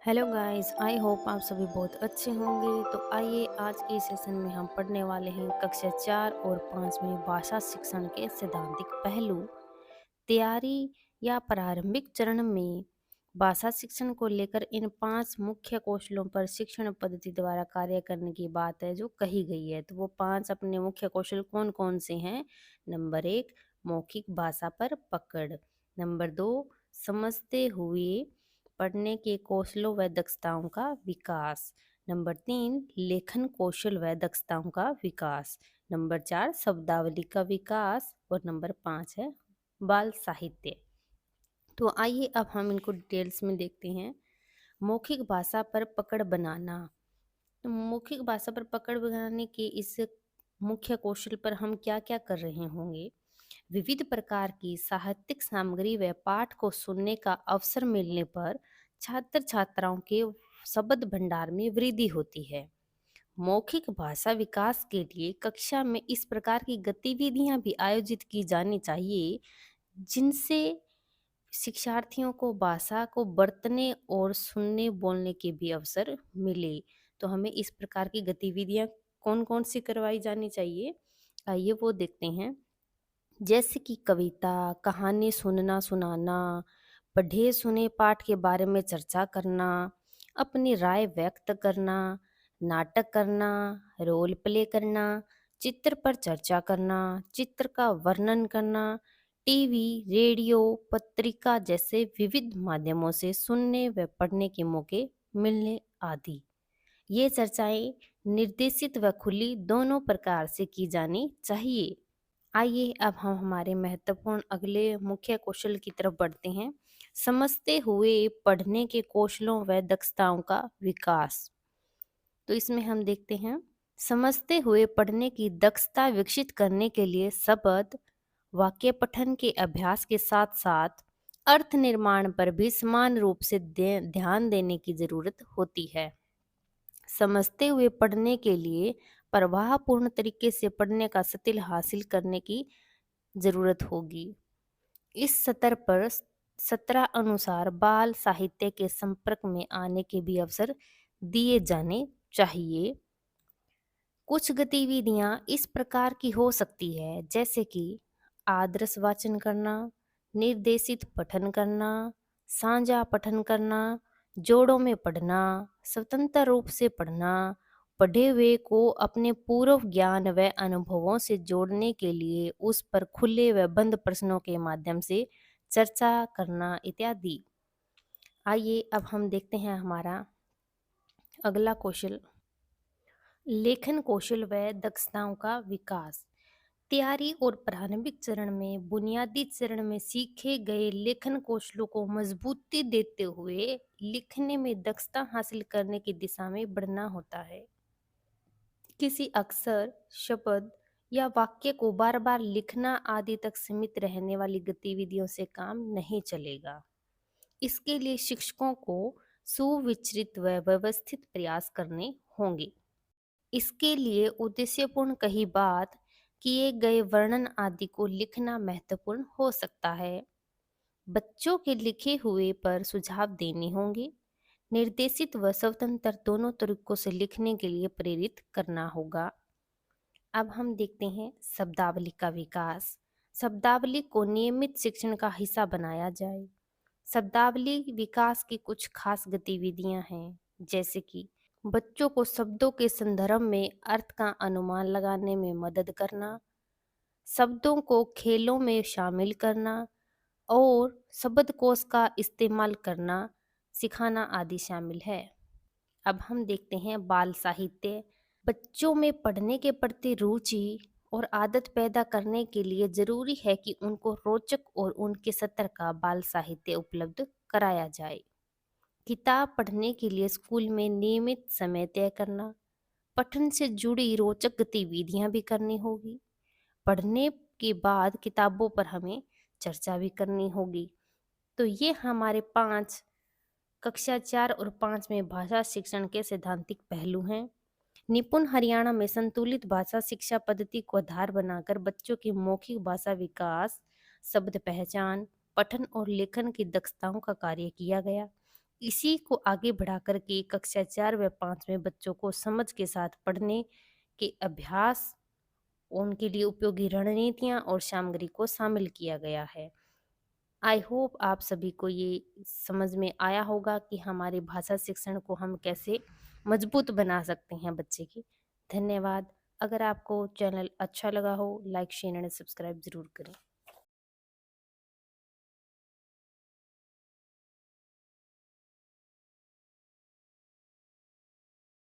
Hello guys, I hope आप सभी बहुत अच्छे होंगे। तो आइए आज के सेशन में हम पढ़ने वाले हैं कक्षा 4 और 5 में भाषा शिक्षण के सैद्धांतिक पहलू। तैयारी या प्रारंभिक चरण में भाषा शिक्षण को लेकर इन 5 मुख्य कौशलों पर शिक्षण पद्धति द्वारा कार्य करने की बात है जो कही गई है। तो वो 5 अपने मुख्य कौशल कौन कौन से हैं? नंबर 1, मौखिक भाषा पर पकड़। नंबर 2, समझते हुए पढ़ने के कौशलों व दक्षताओं का विकास। नंबर 3, लेखन कौशल व दक्षताओं का विकास। नंबर 4, शब्दावली का विकास। और नंबर 5 है बाल साहित्य। तो आइए अब हम इनको डिटेल्स में देखते हैं। मौखिक भाषा पर पकड़ बनाना। तो मौखिक भाषा पर पकड़ बनाने के इस मुख्य कौशल पर हम क्या क्या कर रहे होंगे? विविध प्रकार की साहित्यिक सामग्री व पाठ को सुनने का अवसर मिलने पर छात्र छात्राओं के शब्द भंडार में वृद्धि होती है। मौखिक भाषा विकास के लिए कक्षा में इस प्रकार की गतिविधियां भी आयोजित की जानी चाहिए जिनसे शिक्षार्थियों को भाषा को बरतने और सुनने बोलने के भी अवसर मिले। तो हमें इस प्रकार की गतिविधियां कौन कौन सी करवाई जानी चाहिए, आइए वो देखते हैं। जैसे कि कविता, कहानी सुनना सुनाना, पढ़े सुने पाठ के बारे में चर्चा करना, अपनी राय व्यक्त करना, नाटक करना, रोल प्ले करना, चित्र पर चर्चा करना, चित्र का वर्णन करना, टीवी, रेडियो, पत्रिका जैसे विविध माध्यमों से सुनने व पढ़ने के मौके मिलने आदि। ये चर्चाएं निर्देशित व खुली दोनों प्रकार से की जानी चाहिए। आइए अब हम हमारे महत्वपूर्ण अगले मुख्य कौशल की तरफ बढ़ते हैं। समझते हुए पढ़ने के कौशलों व दक्षताओं का विकास। तो इसमें हम देखते हैं, समझते हुए पढ़ने की दक्षता विकसित करने के लिए शब्द वाक्य पठन के अभ्यास के साथ साथ अर्थ निर्माण पर भी समान रूप से ध्यान देने की जरूरत होती है। समझते हुए पढ़ने के लिए प्रवाहपूर्ण तरीके से पढ़ने का स्थिल हासिल करने की जरूरत होगी। इस सत्र पर सत्रह अनुसार बाल साहित्य के संपर्क में आने के भी अवसर दिए जाने चाहिए। कुछ गतिविधियां इस प्रकार की हो सकती है जैसे कि आदर्श वाचन करना, निर्देशित पठन करना, साझा पठन करना, जोड़ों में पढ़ना, स्वतंत्र रूप से पढ़ना, पढ़े हुए को अपने पूर्व ज्ञान व अनुभवों से जोड़ने के लिए उस पर खुले व बंद प्रश्नों के माध्यम से चर्चा करना इत्यादि। आइए अब हम देखते हैं हमारा अगला कौशल, लेखन कौशल व दक्षताओं का विकास। तैयारी और प्रारंभिक चरण में बुनियादी चरण में सीखे गए लेखन कौशलों को मजबूती देते हुए लिखने में दक्षता हासिल करने की दिशा में बढ़ना होता है। किसी अक्षर, शब्द या वाक्य को बार बार लिखना आदि तक सीमित रहने वाली गतिविधियों से काम नहीं चलेगा। इसके लिए शिक्षकों को सुविचारित व व्यवस्थित प्रयास करने होंगे। इसके लिए उद्देश्यपूर्ण कही बात, किए गए वर्णन आदि को लिखना महत्वपूर्ण हो सकता है। बच्चों के लिखे हुए पर सुझाव देने होंगे। निर्देशित व स्वतंत्र दोनों तरीकों से लिखने के लिए प्रेरित करना होगा। अब हम देखते हैं शब्दावली का विकास। शब्दावली को नियमित शिक्षण का हिस्सा बनाया जाए। शब्दावली विकास की कुछ खास गतिविधियां हैं जैसे कि बच्चों को शब्दों के संदर्भ में अर्थ का अनुमान लगाने में मदद करना, शब्दों को खेलों में शामिल करना और शब्दकोश का इस्तेमाल करना सिखाना आदि शामिल है। अब हम देखते हैं बाल साहित्य। बच्चों में पढ़ने के प्रति रुचि और आदत पैदा करने के लिए जरूरी है कि उनको रोचक और उनके स्तर का बाल साहित्य उपलब्ध कराया जाए। किताब पढ़ने के लिए स्कूल में नियमित समय तय करना, पठन से जुड़ी रोचक गतिविधियां भी करनी होगी। पढ़ने के बाद किताबों पर हमें चर्चा भी करनी होगी। तो ये हमारे 5 कक्षा 4 और 5 में भाषा शिक्षण के सैद्धांतिक पहलू हैं। निपुण हरियाणा में संतुलित भाषा शिक्षा पद्धति को आधार बनाकर बच्चों की मौखिक भाषा विकास, शब्द पहचान, पठन और लेखन की दक्षताओं का कार्य किया गया। इसी को आगे बढ़ा कर के कक्षा 4 व 5 में बच्चों को समझ के साथ पढ़ने के अभ्यास, उनके लिए उपयोगी रणनीतियाँ और सामग्री को शामिल किया गया है। आई होप आप सभी को ये समझ में आया होगा कि हमारे भाषा शिक्षण को हम कैसे मजबूत बना सकते हैं बच्चे की। धन्यवाद। अगर आपको चैनल अच्छा लगा हो, लाइक शेयर एंड सब्सक्राइब ज़रूर करें।